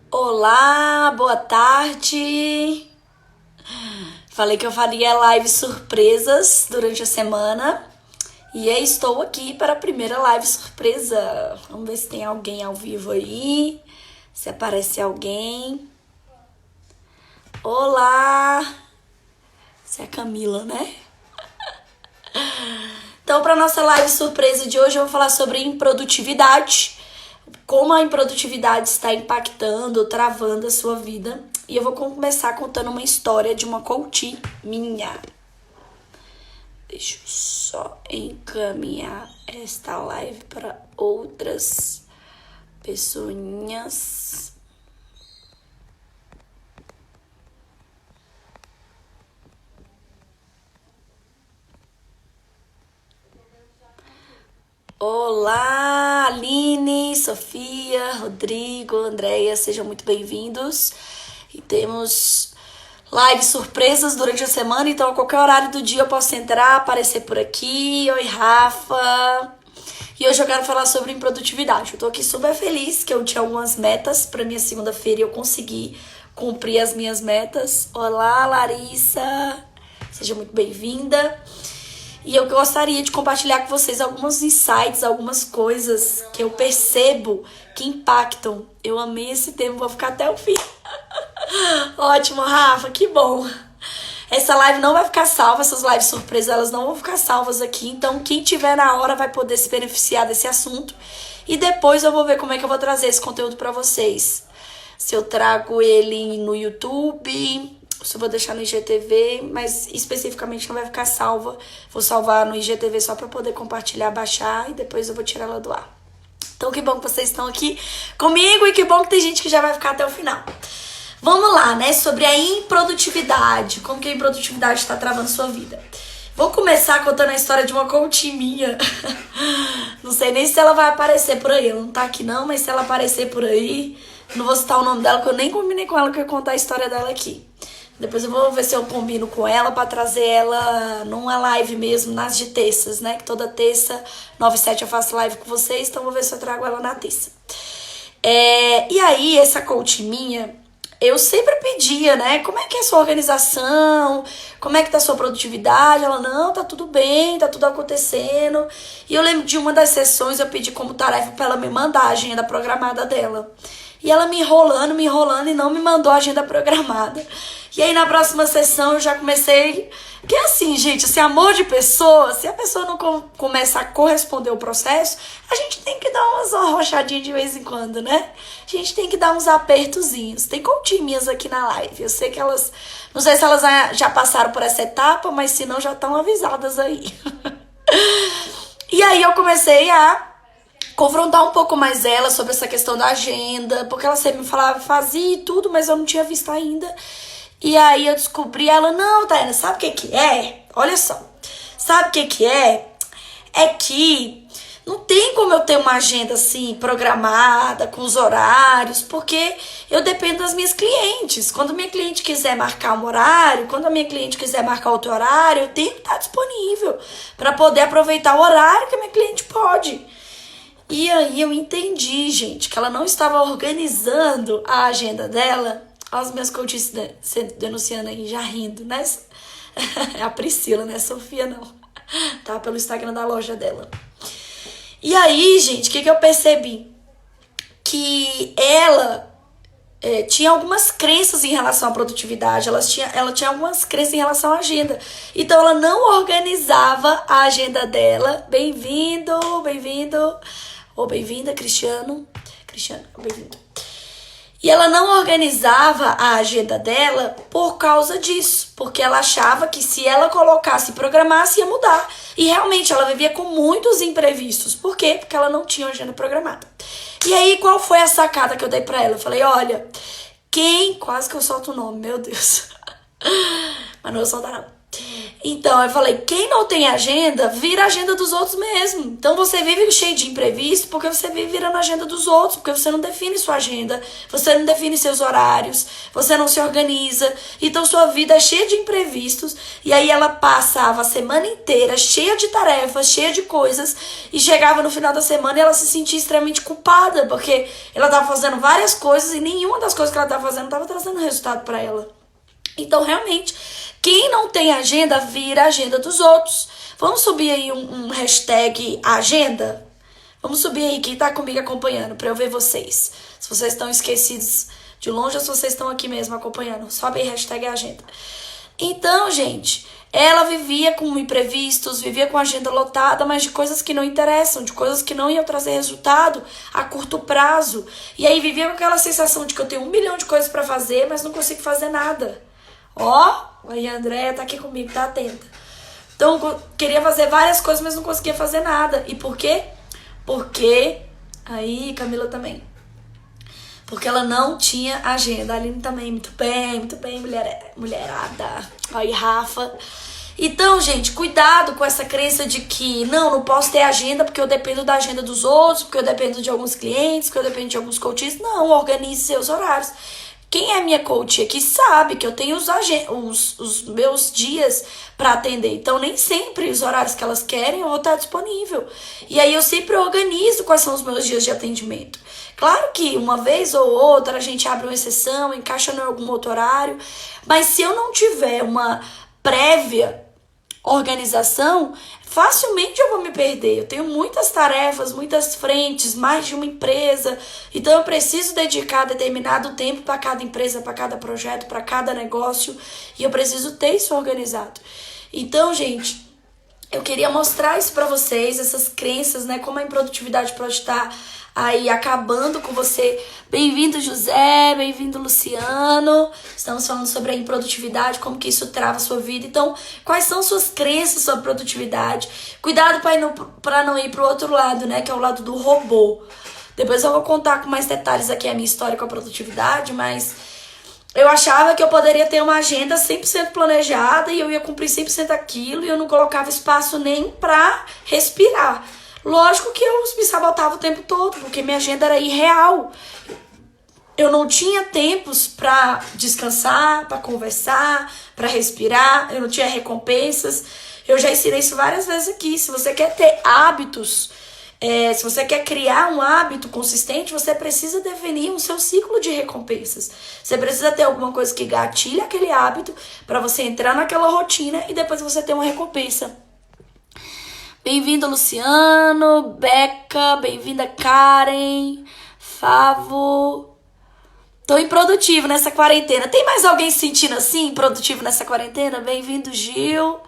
Olá, boa tarde. Falei que eu faria live surpresas durante a semana. E aí estou aqui para a primeira live surpresa. Vamos ver se tem alguém ao vivo aí. Se aparece alguém. Olá. Essa é a Camila, né? Então, para nossa live surpresa de hoje, eu vou falar sobre improdutividade. Como a improdutividade está impactando, travando a sua vida. E eu vou começar contando uma história de uma coach minha. Deixa eu só encaminhar esta live para outras pessoinhas. Olá, Aline, Sofia, Rodrigo, Andréia, sejam muito bem-vindos. E temos lives surpresas durante a semana, então a qualquer horário do dia eu posso entrar, aparecer por aqui. Oi, Rafa. E hoje eu quero falar sobre improdutividade. Eu tô aqui super feliz que eu tinha algumas metas para minha segunda-feira e eu consegui cumprir as minhas metas. Olá, Larissa. Seja muito bem-vinda. E eu gostaria de compartilhar com vocês alguns insights, algumas coisas que eu percebo que impactam. Eu amei esse tema, vou ficar até o fim. Ótimo, Rafa, que bom. Essa live não vai ficar salva, essas lives surpresas, elas não vão ficar salvas aqui. Então, quem tiver na hora vai poder se beneficiar desse assunto. E depois eu vou ver como é que eu vou trazer esse conteúdo pra vocês. Se eu trago ele no YouTube, se eu vou deixar no IGTV, mas especificamente não vai ficar salva. Vou salvar no IGTV só pra poder compartilhar, baixar e depois eu vou tirar ela do ar. Então, que bom que vocês estão aqui comigo e que bom que tem gente que já vai ficar até o final. Vamos lá, né? Sobre a improdutividade. Como que a improdutividade está travando sua vida. Vou começar contando a história de uma coach minha. Não sei nem se ela vai aparecer por aí. Ela não tá aqui não, mas se ela aparecer por aí, não vou citar o nome dela, porque eu nem combinei com ela que eu ia contar a história dela aqui. Depois eu vou ver se eu combino com ela pra trazer ela numa live mesmo, nas de terças, né? Que toda terça, 9 e 7 eu faço live com vocês, então vou ver se eu trago ela na terça. E aí, essa coach minha, eu sempre pedia, né? Como é que é a sua organização? Como é que tá a sua produtividade? Ela, não, tá tudo bem, tá tudo acontecendo. E eu lembro de uma das sessões, eu pedi como tarefa pra ela me mandar a agenda programada dela. E ela me enrolando e não me mandou a agenda programada. E aí na próxima sessão eu já comecei... Porque assim, gente, esse amor de pessoa, se a pessoa não começa a corresponder ao processo, a gente tem que dar umas arrochadinhas de vez em quando, né? A gente tem que dar uns apertozinhos. Tem continhas aqui na live. Eu sei que elas... Não sei se elas já passaram por essa etapa, mas se não, já estão avisadas aí. E aí eu comecei a confrontar um pouco mais ela sobre essa questão da agenda, porque ela sempre me falava, fazia e tudo, mas eu não tinha visto ainda. E aí eu descobri, ela, não, Tayana, sabe o que que é? Olha só, sabe o que que é? É que não tem como eu ter uma agenda assim, programada, com os horários, porque eu dependo das minhas clientes. Quando a minha cliente quiser marcar um horário, quando a minha cliente quiser marcar outro horário, eu tenho que estar disponível para poder aproveitar o horário que a minha cliente pode. E aí eu entendi, gente, que ela não estava organizando a agenda dela. Olha os meus coaches denunciando aí, já rindo, né? É a Priscila, né? Sofia não. Tá pelo Instagram da loja dela. E aí, gente, o que eu percebi? Que ela tinha algumas crenças em relação à produtividade. Ela tinha algumas crenças em relação à agenda. Então, ela não organizava a agenda dela. Bem-vindo, bem-vindo. Ou bem-vinda, Cristiano. Cristiano, bem-vindo. E ela não organizava a agenda dela por causa disso. Porque ela achava que se ela colocasse e programasse, ia mudar. E realmente, ela vivia com muitos imprevistos. Por quê? Porque ela não tinha agenda programada. E aí, qual foi a sacada que eu dei pra ela? Eu falei, olha, quase que eu solto o nome, meu Deus. Mas não vou soltar não. Então, eu falei, quem não tem agenda, vira a agenda dos outros mesmo. Então, você vive cheio de imprevisto porque você vive virando a agenda dos outros, porque você não define sua agenda, você não define seus horários, você não se organiza. Então, sua vida é cheia de imprevistos. E aí, ela passava a semana inteira cheia de tarefas, cheia de coisas, e chegava no final da semana e ela se sentia extremamente culpada, porque ela estava fazendo várias coisas e nenhuma das coisas que ela estava fazendo estava trazendo resultado para ela. Então, realmente, quem não tem agenda, vira a agenda dos outros. Vamos subir aí um hashtag agenda? Vamos subir aí, quem tá comigo acompanhando, pra eu ver vocês. Se vocês estão esquecidos de longe ou se vocês estão aqui mesmo acompanhando. Sobe aí, hashtag agenda. Então, gente, ela vivia com imprevistos, vivia com a agenda lotada, mas de coisas que não interessam, de coisas que não iam trazer resultado a curto prazo. E aí vivia com aquela sensação de que eu tenho 1 milhão de coisas pra fazer, mas não consigo fazer nada. Ó, aí a Andréia tá aqui comigo, tá atenta. Então, eu queria fazer várias coisas, mas não conseguia fazer nada. E por quê? Porque, aí Camila também. Porque ela não tinha agenda. A Aline também, muito bem, mulherada. Aí, Rafa. Então, gente, cuidado com essa crença de que não posso ter agenda porque eu dependo da agenda dos outros, porque eu dependo de alguns clientes, porque eu dependo de alguns coaches. Não, organize seus horários. Quem é minha coach aqui sabe que eu tenho os meus dias para atender. Então, nem sempre os horários que elas querem eu vou estar disponível. E aí, eu sempre organizo quais são os meus dias de atendimento. Claro que uma vez ou outra a gente abre uma exceção, encaixa em algum outro horário. Mas se eu não tiver uma prévia organização, facilmente eu vou me perder. Eu tenho muitas tarefas, muitas frentes, mais de uma empresa. Então eu preciso dedicar determinado tempo para cada empresa, para cada projeto, para cada negócio. E eu preciso ter isso organizado. Então, gente, eu queria mostrar isso para vocês, essas crenças, né? Como a improdutividade pode estar aí acabando com você. Bem-vindo, José, bem-vindo, Luciano. Estamos falando sobre a improdutividade, como que isso trava a sua vida. Então, quais são suas crenças sobre produtividade? Cuidado para não ir para o outro lado, né? Que é o lado do robô. Depois eu vou contar com mais detalhes aqui a minha história com a produtividade, mas eu achava que eu poderia ter uma agenda 100% planejada e eu ia cumprir 100% aquilo e eu não colocava espaço nem para respirar. Lógico que eu me sabotava o tempo todo, porque minha agenda era irreal. Eu não tinha tempos para descansar, para conversar, para respirar, eu não tinha recompensas. Eu já ensinei isso várias vezes aqui. Se você quer ter hábitos, se você quer criar um hábito consistente, você precisa definir o seu ciclo de recompensas. Você precisa ter alguma coisa que gatilhe aquele hábito para você entrar naquela rotina e depois você ter uma recompensa. Bem-vindo, Luciano, Beca, bem-vinda, Karen, Favo. Tô improdutivo nessa quarentena. Tem mais alguém se sentindo assim, improdutivo nessa quarentena? Bem-vindo, Gil.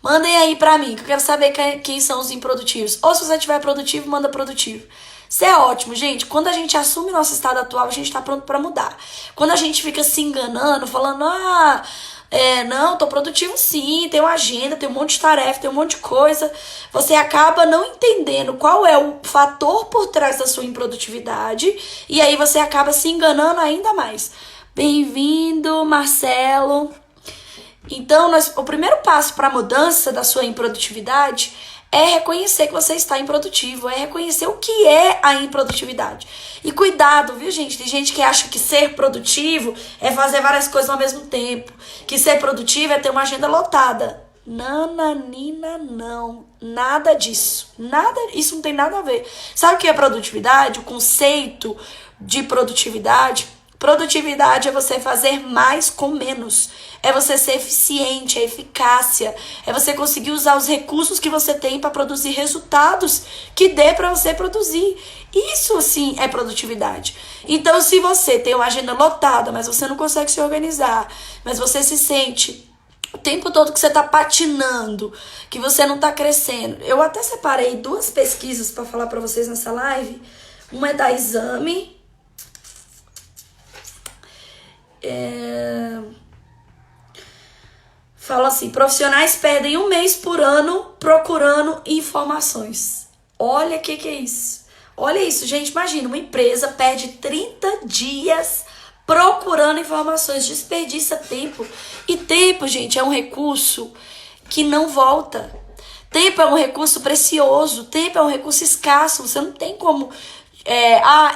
Mandem aí pra mim, que eu quero saber quem são os improdutivos. Ou se você estiver produtivo, manda produtivo. Isso é ótimo, gente. Quando a gente assume nosso estado atual, a gente tá pronto pra mudar. Quando a gente fica se enganando, falando, não, tô produtivo sim, tenho agenda, tenho um monte de tarefa, tenho um monte de coisa. Você acaba não entendendo qual é o fator por trás da sua improdutividade e aí você acaba se enganando ainda mais. Bem-vindo, Marcelo. Então, o primeiro passo para a mudança da sua improdutividade é reconhecer que você está improdutivo, é reconhecer o que é a improdutividade. E cuidado, viu, gente? Tem gente que acha que ser produtivo é fazer várias coisas ao mesmo tempo, que ser produtivo é ter uma agenda lotada. Nananina, não. Nada disso. Isso não tem nada a ver. Sabe o que é produtividade? O conceito de produtividade? Produtividade é você fazer mais com menos. É você ser eficiente, é eficácia. É você conseguir usar os recursos que você tem para produzir resultados que dê para você produzir. Isso, sim, é produtividade. Então, se você tem uma agenda lotada, mas você não consegue se organizar, mas você se sente o tempo todo que você está patinando, que você não está crescendo. Eu até separei 2 pesquisas para falar para vocês nessa live. Uma é da Exame. Fala assim, profissionais perdem 1 mês por ano procurando informações. Olha o que é isso. Olha isso, gente, imagina, uma empresa perde 30 dias procurando informações, desperdiça tempo. E tempo, gente, é um recurso que não volta. Tempo é um recurso precioso, tempo é um recurso escasso, você não tem como...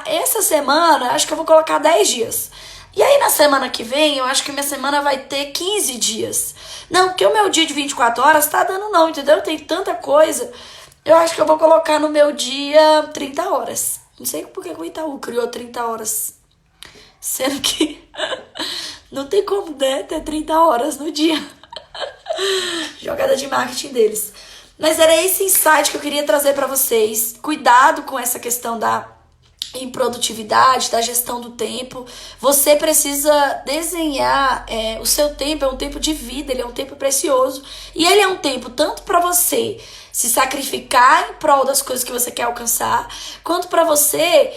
essa semana, acho que eu vou colocar 10 dias. E aí, na semana que vem, eu acho que minha semana vai ter 15 dias. Não, porque o meu dia de 24 horas tá dando não, entendeu? Tem tanta coisa. Eu acho que eu vou colocar no meu dia 30 horas. Não sei por que o Itaú criou 30 horas. Sendo que não tem como, né, ter 30 horas no dia. Jogada de marketing deles. Mas era esse insight que eu queria trazer para vocês. Cuidado com essa questão da improdutividade, da gestão do tempo. Você precisa desenhar o seu tempo. É um tempo de vida, ele é um tempo precioso. E ele é um tempo tanto para você se sacrificar em prol das coisas que você quer alcançar, quanto para você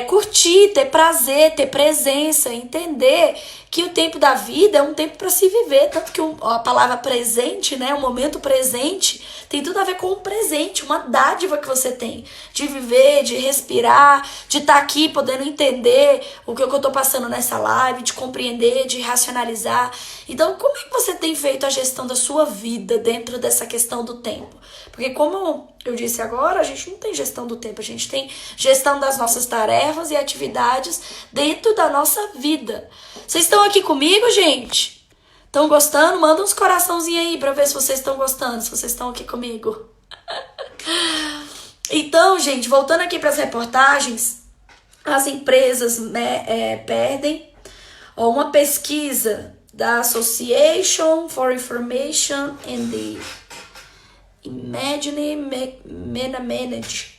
curtir, ter prazer, ter presença, entender que o tempo da vida é um tempo para se viver, tanto que a palavra presente, né, o momento presente, tem tudo a ver com o presente, uma dádiva que você tem de viver, de respirar, de estar aqui podendo entender o que eu tô passando nessa live, de compreender, de racionalizar. Então, como é que você tem feito a gestão da sua vida dentro dessa questão do tempo? Porque como eu disse agora, a gente não tem gestão do tempo, a gente tem gestão das nossas tarefas e atividades dentro da nossa vida. Vocês estão aqui comigo, gente? Estão gostando? Manda uns coraçãozinhos aí pra ver se vocês estão gostando, se vocês estão aqui comigo. Então, gente, voltando aqui para as reportagens, as empresas, né, perdem. Uma pesquisa da Association for Information and the Imagine Management,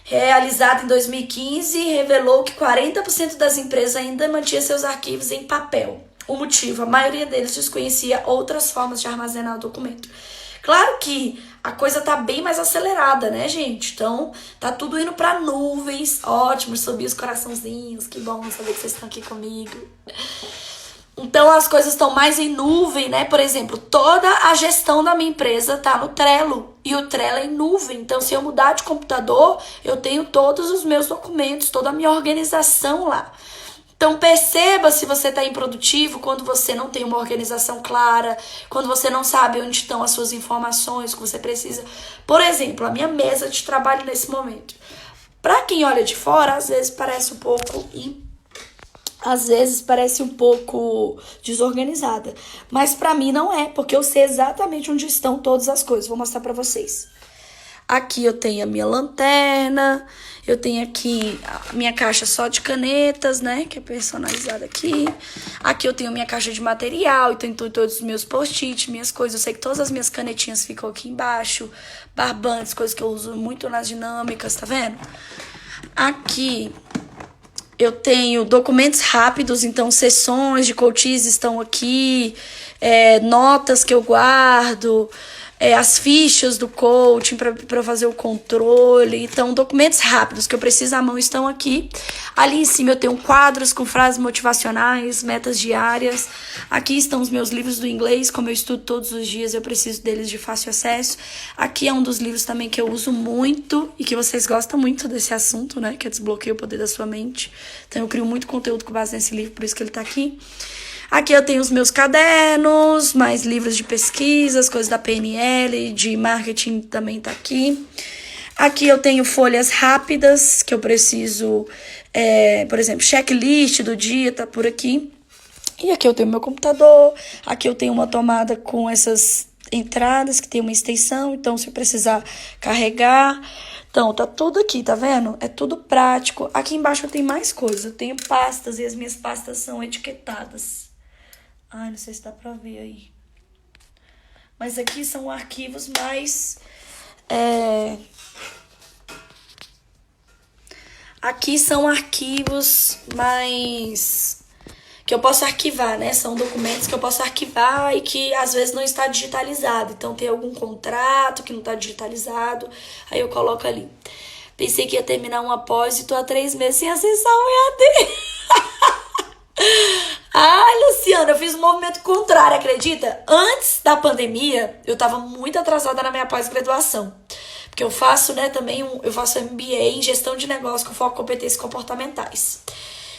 realizada em 2015, revelou que 40% das empresas ainda mantinha seus arquivos em papel. O motivo, a maioria deles desconhecia outras formas de armazenar o documento. Claro que a coisa tá bem mais acelerada, né, gente? Então, tá tudo indo pra nuvens. Ótimo, subi os coraçãozinhos. Que bom saber que vocês estão aqui comigo. Então, as coisas estão mais em nuvem, né? Por exemplo, toda a gestão da minha empresa tá no Trello. E o Trello é em nuvem. Então, se eu mudar de computador, eu tenho todos os meus documentos, toda a minha organização lá. Então, perceba se você está improdutivo quando você não tem uma organização clara, quando você não sabe onde estão as suas informações que você precisa. Por exemplo, a minha mesa de trabalho nesse momento. Para quem olha de fora, às vezes parece um pouco desorganizada. Mas para mim não é, porque eu sei exatamente onde estão todas as coisas. Vou mostrar para vocês. Aqui eu tenho a minha lanterna, eu tenho aqui a minha caixa só de canetas, né, que é personalizada aqui. Aqui eu tenho a minha caixa de material, então todos os meus post-it, minhas coisas. Eu sei que todas as minhas canetinhas ficam aqui embaixo, barbantes, coisas que eu uso muito nas dinâmicas, tá vendo? Aqui eu tenho documentos rápidos, então sessões de coaches estão aqui, notas que eu guardo, as fichas do coaching para fazer o controle. Então, documentos rápidos que eu preciso à mão estão aqui. Ali em cima eu tenho quadros com frases motivacionais, metas diárias. Aqui estão os meus livros do inglês, como eu estudo todos os dias, eu preciso deles de fácil acesso. Aqui é um dos livros também que eu uso muito e que vocês gostam muito desse assunto, né? Que é Desbloqueia o Poder da Sua Mente. Então, eu crio muito conteúdo com base nesse livro, por isso que ele tá aqui. Aqui eu tenho os meus cadernos, mais livros de pesquisas, coisas da PNL, de marketing também tá aqui. Aqui eu tenho folhas rápidas que eu preciso, por exemplo, checklist do dia, tá por aqui. E aqui eu tenho meu computador, aqui eu tenho uma tomada com essas entradas que tem uma extensão, então se eu precisar carregar... Então, tá tudo aqui, tá vendo? É tudo prático. Aqui embaixo eu tenho mais coisas, eu tenho pastas e as minhas pastas são etiquetadas. Ai, não sei se dá pra ver aí. Mas aqui são arquivos mais... Aqui são arquivos mais... que eu posso arquivar, né? São documentos que eu posso arquivar e que às vezes não está digitalizado. Então tem algum contrato que não está digitalizado, aí eu coloco ali. Pensei que ia terminar uma pós e tô há 3 meses sem acessar o EAD. Ai, Luciana, eu fiz um movimento contrário, acredita? Antes da pandemia, eu tava muito atrasada na minha pós-graduação. Porque eu faço, né, eu faço MBA em gestão de negócio com foco em competências comportamentais.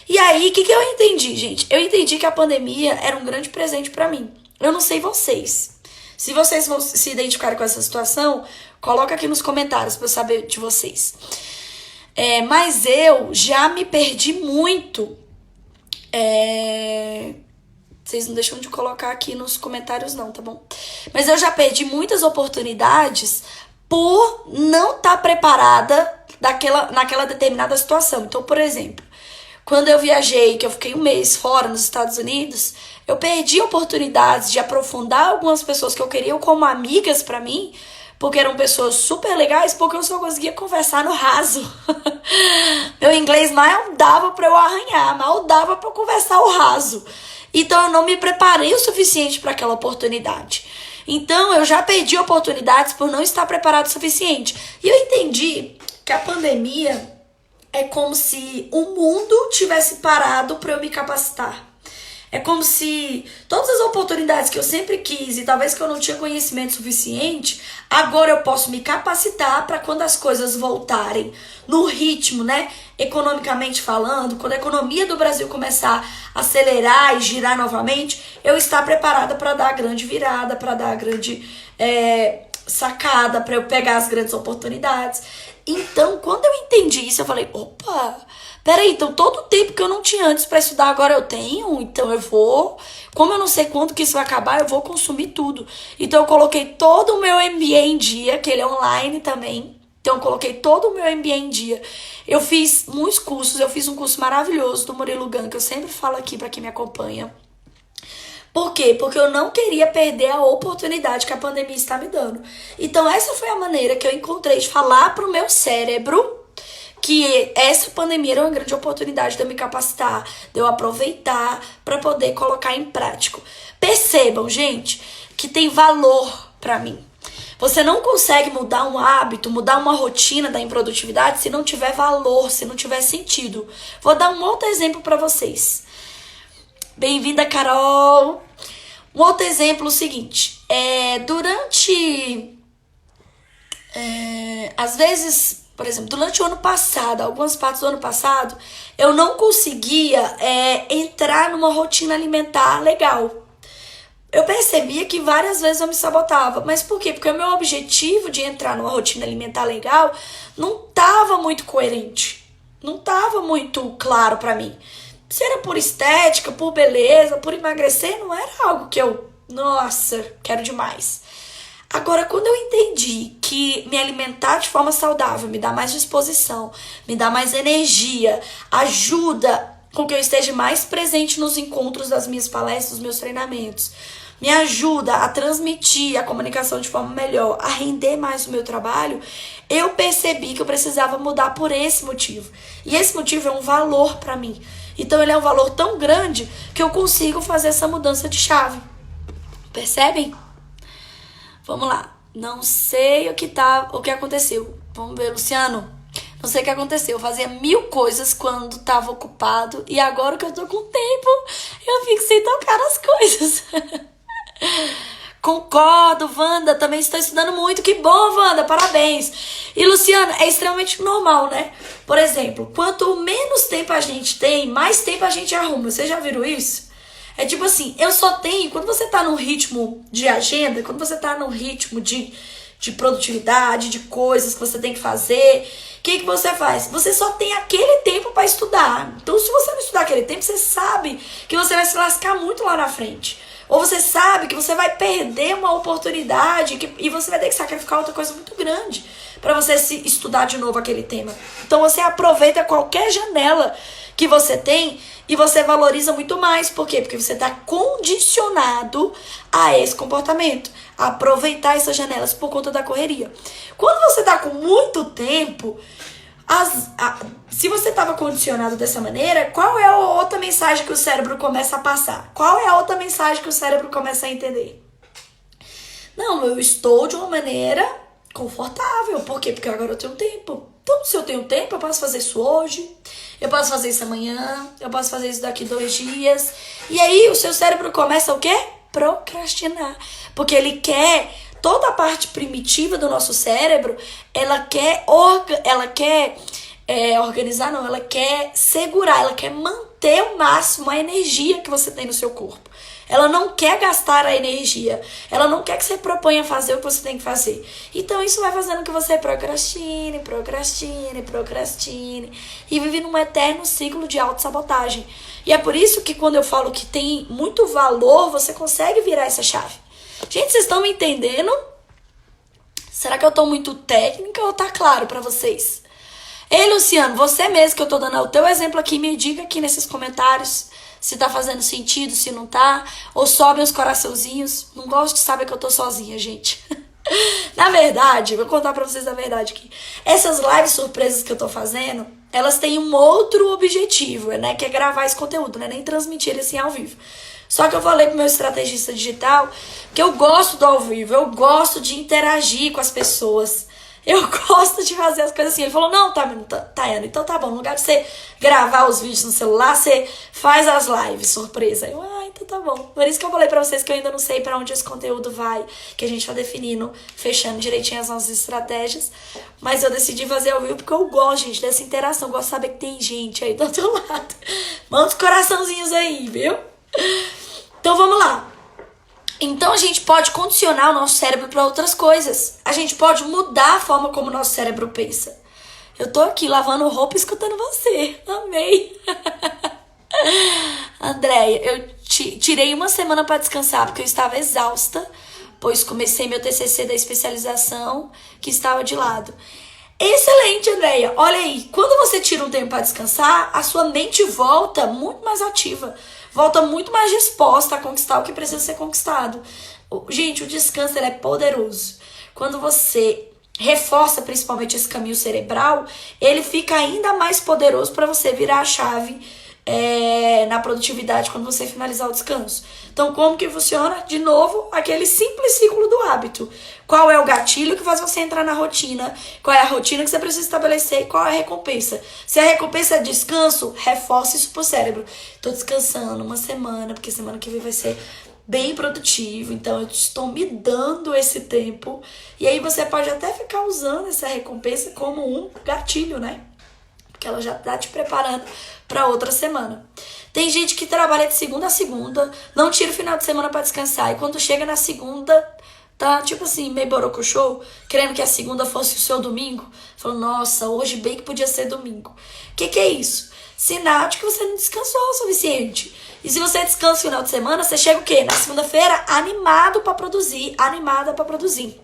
E aí, o que eu entendi, gente? Eu entendi que a pandemia era um grande presente pra mim. Eu não sei vocês. Se vocês vão se identificarem com essa situação, coloca aqui nos comentários para eu saber de vocês. Mas eu já me perdi muito. Vocês não deixam de colocar aqui nos comentários não, tá bom? Mas eu já perdi muitas oportunidades por não estar preparada naquela determinada situação. Então, por exemplo, quando eu viajei, que eu fiquei um mês fora nos Estados Unidos, eu perdi oportunidades de aprofundar algumas pessoas que eu queria como amigas pra mim, porque eram pessoas super legais, porque eu só conseguia conversar no raso. Meu inglês mal dava pra eu arranhar, mal dava pra eu conversar o raso. Então eu não me preparei o suficiente para aquela oportunidade. Então eu já perdi oportunidades por não estar preparado o suficiente. E eu entendi que a pandemia é como se o mundo tivesse parado para eu me capacitar. É como se todas as oportunidades que eu sempre quis e talvez que eu não tinha conhecimento suficiente, agora eu posso me capacitar para quando as coisas voltarem no ritmo, né? Economicamente falando, quando a economia do Brasil começar a acelerar e girar novamente, eu estar preparada para dar a grande virada, para dar a grande sacada, para eu pegar as grandes oportunidades. Então, quando eu entendi isso, eu falei, opa, peraí, então todo o tempo que eu não tinha antes para estudar, agora eu tenho, então eu vou, como eu não sei quando que isso vai acabar, eu vou consumir tudo. Então eu coloquei todo o meu MBA em dia, que ele é online também, então eu coloquei todo o meu MBA em dia. Eu fiz muitos cursos, eu fiz um curso maravilhoso do Murilo Gun, que eu sempre falo aqui para quem me acompanha. Por quê? Porque eu não queria perder a oportunidade que a pandemia está me dando. Então essa foi a maneira que eu encontrei de falar pro meu cérebro que essa pandemia era uma grande oportunidade de eu me capacitar, de eu aproveitar para poder colocar em prática. Percebam, gente, que tem valor para mim. Você não consegue mudar um hábito, mudar uma rotina da improdutividade se não tiver valor, se não tiver sentido. Vou dar um outro exemplo para vocês. Bem-vinda, Carol! Um outro exemplo é o seguinte. Às vezes, por exemplo, durante o ano passado, algumas partes do ano passado, eu não conseguia entrar numa rotina alimentar legal. Eu percebia que várias vezes eu me sabotava. Mas por quê? Porque o meu objetivo de entrar numa rotina alimentar legal não estava muito coerente. Não estava muito claro para mim. Se era por estética, por beleza, por emagrecer, não era algo que eu, nossa, quero demais. Agora, quando eu entendi que me alimentar de forma saudável me dá mais disposição, me dá mais energia, ajuda com que eu esteja mais presente nos encontros das minhas palestras, dos meus treinamentos, me ajuda a transmitir a comunicação de forma melhor, a render mais o meu trabalho, eu percebi que eu precisava mudar por esse motivo. E esse motivo é um valor para mim. Então ele é um valor tão grande que eu consigo fazer essa mudança de chave. Percebem? Vamos lá. Não sei o que aconteceu. Vamos ver, Luciano. Não sei o que aconteceu. Eu fazia 1000 coisas quando estava ocupado. E agora que eu tô com tempo, eu fico sem tocar as coisas. Concordo, Wanda, também estou estudando muito. Que bom, Wanda, parabéns. E, Luciana, é extremamente normal, né? Por exemplo, quanto menos tempo a gente tem, mais tempo a gente arruma. Vocês já viram isso? É tipo assim, eu só tenho... Quando você tá num ritmo de agenda, quando você tá num ritmo de produtividade, de coisas que você tem que fazer, o que você faz? Você só tem aquele tempo para estudar. Então, se você não estudar aquele tempo, você sabe que você vai se lascar muito lá na frente. Ou você sabe que você vai perder uma oportunidade e você vai ter que sacrificar outra coisa muito grande para você se estudar de novo aquele tema. Então você aproveita qualquer janela que você tem e você valoriza muito mais. Por quê? Porque você está condicionado a esse comportamento, a aproveitar essas janelas por conta da correria. Quando você está com muito tempo... se você estava condicionado dessa maneira, qual é a outra mensagem que o cérebro começa a passar? Qual é a outra mensagem que o cérebro começa a entender? Não, eu estou de uma maneira confortável. Por quê? Porque agora eu tenho tempo. Então, se eu tenho tempo, eu posso fazer isso hoje, eu posso fazer isso amanhã, eu posso fazer isso daqui 2 dias. E aí, o seu cérebro começa o quê? Procrastinar. Porque ele quer... Toda a parte primitiva do nosso cérebro, ela quer organizar não, ela quer segurar, ela quer manter ao máximo a energia que você tem no seu corpo. Ela não quer gastar a energia. Ela não quer que você proponha fazer o que você tem que fazer. Então isso vai fazendo que você procrastine, procrastine, procrastine. E vive num eterno ciclo de autossabotagem. E é por isso que quando eu falo que tem muito valor, você consegue virar essa chave. Gente, vocês estão me entendendo? Será que eu tô muito técnica ou tá claro pra vocês? Ei, Luciano, você mesmo que eu tô dando o teu exemplo aqui, me diga aqui nesses comentários se tá fazendo sentido, se não tá, ou sobe os coraçãozinhos. Não gosto de saber que eu tô sozinha, gente. Na verdade, vou contar pra vocês a verdade aqui. Essas lives surpresas que eu tô fazendo, elas têm um outro objetivo, né? Que é gravar esse conteúdo, né? Nem transmitir ele assim ao vivo. Só que eu falei pro meu estrategista digital que eu gosto do ao vivo, eu gosto de interagir com as pessoas. Eu gosto de fazer as coisas assim. Ele falou, não, Tayana, então tá bom. No lugar de você gravar os vídeos no celular, você faz as lives, surpresa. Eu, então tá bom. Por isso que eu falei pra vocês que eu ainda não sei pra onde esse conteúdo vai, que a gente tá definindo, fechando direitinho as nossas estratégias. Mas eu decidi fazer ao vivo porque eu gosto, gente, dessa interação. Eu gosto de saber que tem gente aí do outro lado. Manda os coraçãozinhos aí, viu? Então vamos lá. Então a gente pode condicionar o nosso cérebro para outras coisas. A gente pode mudar a forma como o nosso cérebro pensa. Eu tô aqui lavando roupa e escutando você. Amei. Andréia, eu tirei uma semana para descansar porque eu estava exausta, pois comecei meu TCC da especialização que estava de lado. Excelente, Andréia. Olha aí, quando você tira um tempo para descansar, a sua mente volta muito mais ativa. Volta muito mais disposta a conquistar o que precisa ser conquistado. Gente, o descanso ele é poderoso. Quando você reforça principalmente esse caminho cerebral, ele fica ainda mais poderoso para você virar a chave na produtividade quando você finalizar o descanso. Então, como que funciona? De novo, aquele simples ciclo do hábito. Qual é o gatilho que faz você entrar na rotina? Qual é a rotina que você precisa estabelecer? E qual é a recompensa? Se a recompensa é descanso, reforce isso pro cérebro. Tô descansando uma semana, porque semana que vem vai ser bem produtivo. Então, eu estou me dando esse tempo. E aí você pode até ficar usando essa recompensa como um gatilho, né? Porque ela já tá te preparando para outra semana. Tem gente que trabalha de segunda a segunda, não tira o final de semana para descansar. E quando chega na segunda, tá tipo assim, meio borocochô, querendo que a segunda fosse o seu domingo. Falando, nossa, hoje bem que podia ser domingo. O que é isso? Sinal de que você não descansou o suficiente. E se você descansa no final de semana, você chega o quê? Na segunda-feira, animado para produzir, animada para produzir.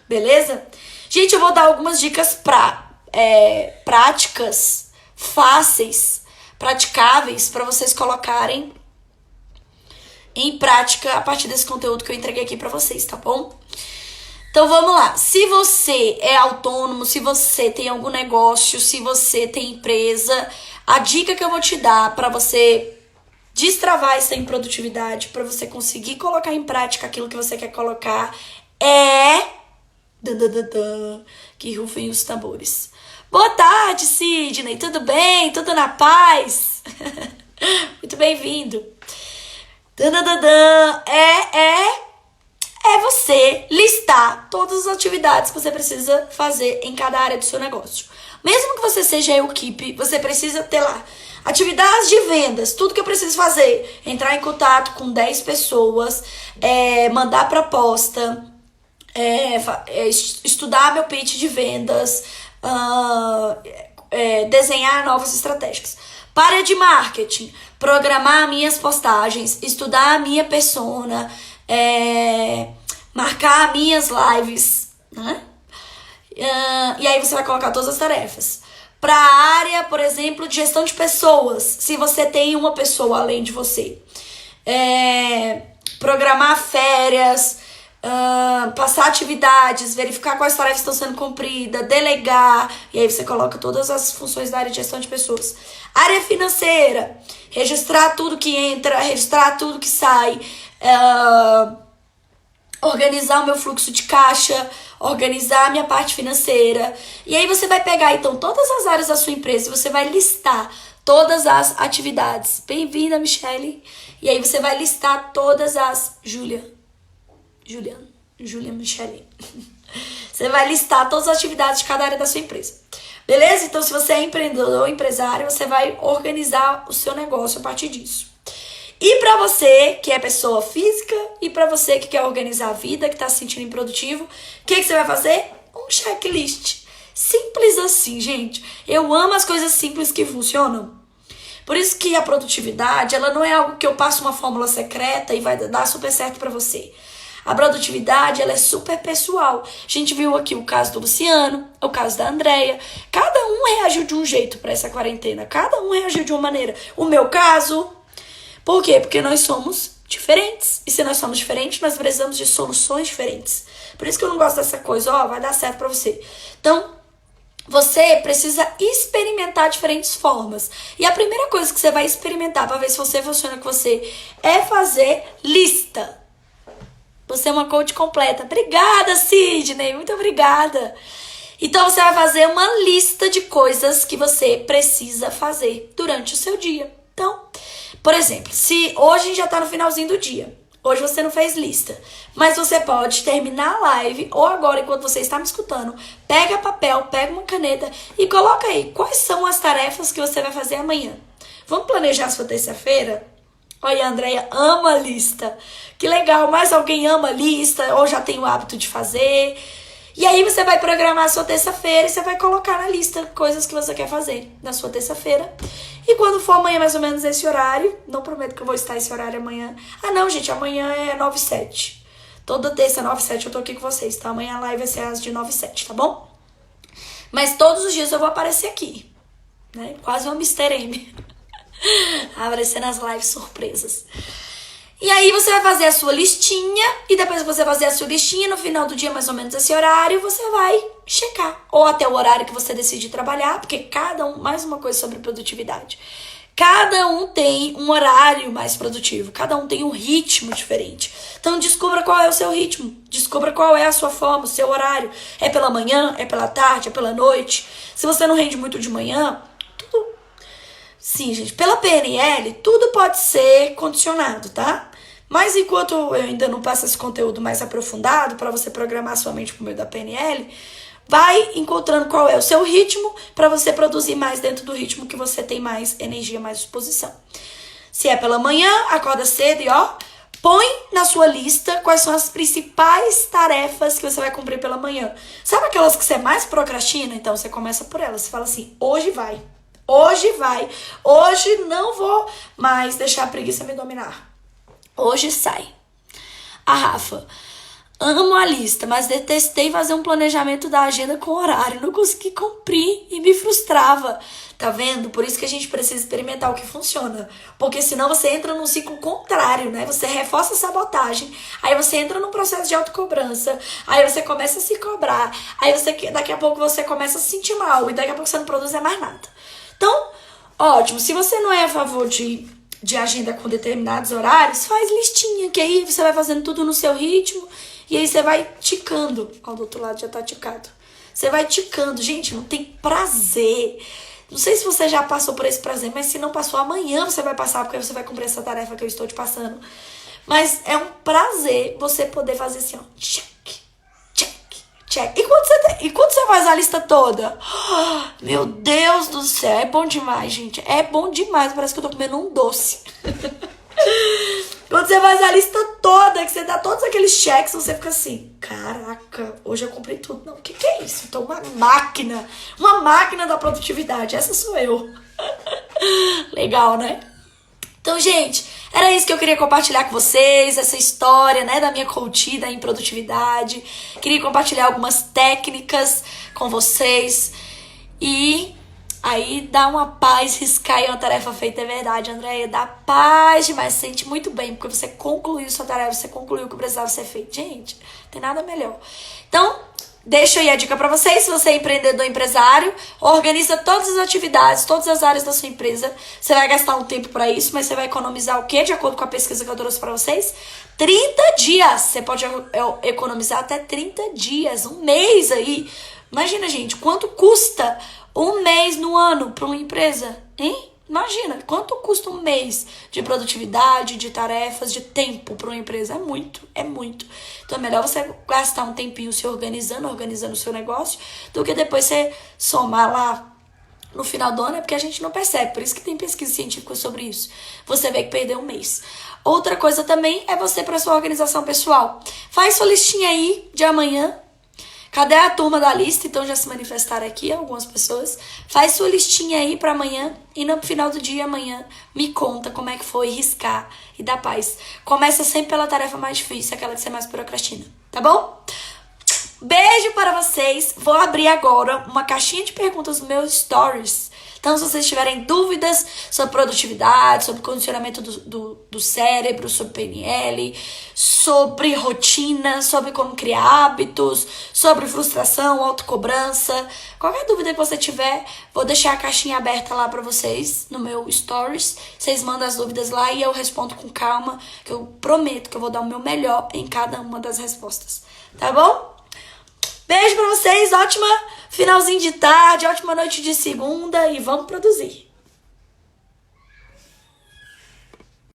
Beleza? Gente, eu vou dar algumas dicas práticas, fáceis, praticáveis para vocês colocarem em prática a partir desse conteúdo que eu entreguei aqui para vocês, tá bom? Então vamos lá. Se você é autônomo, se você tem algum negócio, se você tem empresa, a dica que eu vou te dar para você destravar essa improdutividade, para você conseguir colocar em prática aquilo que você quer colocar é que rufem os tambores. Boa tarde, Sidney. Tudo bem? Tudo na paz? Muito bem-vindo. É você listar todas as atividades que você precisa fazer em cada área do seu negócio. Mesmo que você seja equipe, você precisa ter lá atividades de vendas, tudo que eu preciso fazer. Entrar em contato com 10 pessoas, mandar proposta, estudar meu pitch de vendas, desenhar novas estratégias. Para área de marketing, programar minhas postagens, estudar a minha persona, marcar minhas lives, né? E aí você vai colocar todas as tarefas. Para a área, por exemplo, de gestão de pessoas, se você tem uma pessoa além de você. Programar férias, passar atividades, verificar quais tarefas estão sendo cumpridas, delegar, e aí você coloca todas as funções da área de gestão de pessoas. Área financeira, registrar tudo que entra, registrar tudo que sai, organizar o meu fluxo de caixa, organizar a minha parte financeira. E aí você vai pegar, então, todas as áreas da sua empresa e você vai listar todas as atividades. Bem-vinda, Michele. E aí você vai listar todas as... Júlia Michele. Você vai listar todas as atividades de cada área da sua empresa. Beleza? Então, se você é empreendedor ou empresário, você vai organizar o seu negócio a partir disso. E para você que é pessoa física e para você que quer organizar a vida, que está se sentindo improdutivo, o que você vai fazer? Um checklist. Simples assim, gente. Eu amo as coisas simples que funcionam. Por isso que a produtividade, ela não é algo que eu passo uma fórmula secreta e vai dar super certo para você. A produtividade, ela é super pessoal. A gente viu aqui o caso do Luciano, o caso da Andreia. Cada um reagiu de um jeito para essa quarentena. Cada um reagiu de uma maneira. O meu caso... Por quê? Porque nós somos diferentes. E se nós somos diferentes, nós precisamos de soluções diferentes. Por isso que eu não gosto dessa coisa, vai dar certo pra você. Então, você precisa experimentar diferentes formas. E a primeira coisa que você vai experimentar pra ver se você funciona com você é fazer lista. Você é uma coach completa. Obrigada, Sidney. Muito obrigada. Então, você vai fazer uma lista de coisas que você precisa fazer durante o seu dia. Então... Por exemplo, se hoje a gente já tá no finalzinho do dia, hoje você não fez lista, mas você pode terminar a live ou agora, enquanto você está me escutando, pega papel, pega uma caneta e coloca aí quais são as tarefas que você vai fazer amanhã. Vamos planejar a sua terça-feira? Olha, a Andreia ama lista. Que legal, mais alguém ama lista ou já tem o hábito de fazer? E aí você vai programar a sua terça-feira e você vai colocar na lista coisas que você quer fazer na sua terça-feira. E quando for amanhã mais ou menos esse horário, não prometo que eu vou estar esse horário amanhã. Ah não, gente, amanhã é 9h07. Toda terça 9h07 eu tô aqui com vocês, tá? Amanhã a live vai ser às de 9h07, tá bom? Mas todos os dias eu vou aparecer aqui, né? Quase uma Mr. M. Aparecer nas lives surpresas. E aí você vai fazer a sua listinha, e depois que você fazer a sua listinha, no final do dia, mais ou menos esse horário, você vai checar. Ou até o horário que você decide trabalhar, porque cada um, mais uma coisa sobre produtividade. Cada um tem um horário mais produtivo, cada um tem um ritmo diferente. Então descubra qual é o seu ritmo, descubra qual é a sua forma, o seu horário. É pela manhã, é pela tarde, é pela noite. Se você não rende muito de manhã, tudo... Sim, gente, pela PNL, tudo pode ser condicionado, tá? Mas enquanto eu ainda não passo esse conteúdo mais aprofundado para você programar sua mente por meio da PNL, vai encontrando qual é o seu ritmo para você produzir mais dentro do ritmo que você tem mais energia, mais disposição. Se é pela manhã, acorda cedo e põe na sua lista quais são as principais tarefas que você vai cumprir pela manhã. Sabe aquelas que você mais procrastina? Então você começa por elas. Você fala assim, hoje vai. Hoje vai. Hoje não vou mais deixar a preguiça me dominar. Hoje sai. A Rafa, amo a lista, mas detestei fazer um planejamento da agenda com horário. Não consegui cumprir e me frustrava. Tá vendo? Por isso que a gente precisa experimentar o que funciona. Porque senão você entra num ciclo contrário, né? Você reforça a sabotagem. Aí você entra num processo de autocobrança. Aí você começa a se cobrar. Aí daqui a pouco você começa a se sentir mal. E daqui a pouco você não produz mais nada. Então, ótimo. Se você não é a favor de agenda com determinados horários, faz listinha, que aí você vai fazendo tudo no seu ritmo e aí você vai ticando. Ó, do outro lado já tá ticado. Você vai ticando. Gente, não tem prazer. Não sei se você já passou por esse prazer, mas se não passou, amanhã você vai passar, porque você vai cumprir essa tarefa que eu estou te passando. Mas é um prazer você poder fazer assim, check, check, check. E quando você faz a lista toda? Meu Deus do céu, é bom demais, gente. É bom demais, parece que eu tô comendo um doce. Quando você faz a lista toda, que você dá todos aqueles cheques, você fica assim, caraca, hoje eu comprei tudo. Não, o que é isso? Então uma máquina da produtividade. Essa sou eu. Legal, né? Então, gente, era isso que eu queria compartilhar com vocês, essa história, né, da minha coach, da improdutividade. Queria compartilhar algumas técnicas com vocês e aí dá uma paz, riscar aí uma tarefa feita, é verdade, Andréia, dá paz demais, se sente muito bem, porque você concluiu sua tarefa, você concluiu o que precisava ser feito. Gente, não tem nada melhor. Então, deixa aí a dica pra vocês, se você é empreendedor, empresário, organiza todas as atividades, todas as áreas da sua empresa. Você vai gastar um tempo pra isso, mas você vai economizar o quê? De acordo com a pesquisa que eu trouxe pra vocês, 30 dias. Você pode economizar até 30 dias, um mês aí. Imagina, gente, quanto custa um mês no ano pra uma empresa, hein? Imagina, quanto custa um mês de produtividade, de tarefas, de tempo para uma empresa? É muito, é muito. Então é melhor você gastar um tempinho se organizando o seu negócio, do que depois você somar lá no final do ano, é porque a gente não percebe. Por isso que tem pesquisa científica sobre isso. Você vê que perdeu um mês. Outra coisa também é você para sua organização pessoal. Faz sua listinha aí de amanhã. Cadê a turma da lista? Então já se manifestaram aqui algumas pessoas. Faz sua listinha aí para amanhã e no final do dia amanhã me conta como é que foi riscar e dar paz. Começa sempre pela tarefa mais difícil, aquela que você mais procrastina, tá bom? Beijo para vocês. Vou abrir agora uma caixinha de perguntas no meu Stories. Então, se vocês tiverem dúvidas sobre produtividade, sobre condicionamento do cérebro, sobre PNL, sobre rotina, sobre como criar hábitos, sobre frustração, autocobrança, qualquer dúvida que você tiver, vou deixar a caixinha aberta lá para vocês no meu Stories. Vocês mandam as dúvidas lá e eu respondo com calma, que eu prometo que eu vou dar o meu melhor em cada uma das respostas. Tá bom? Beijo pra vocês, ótima finalzinho de tarde, ótima noite de segunda e vamos produzir.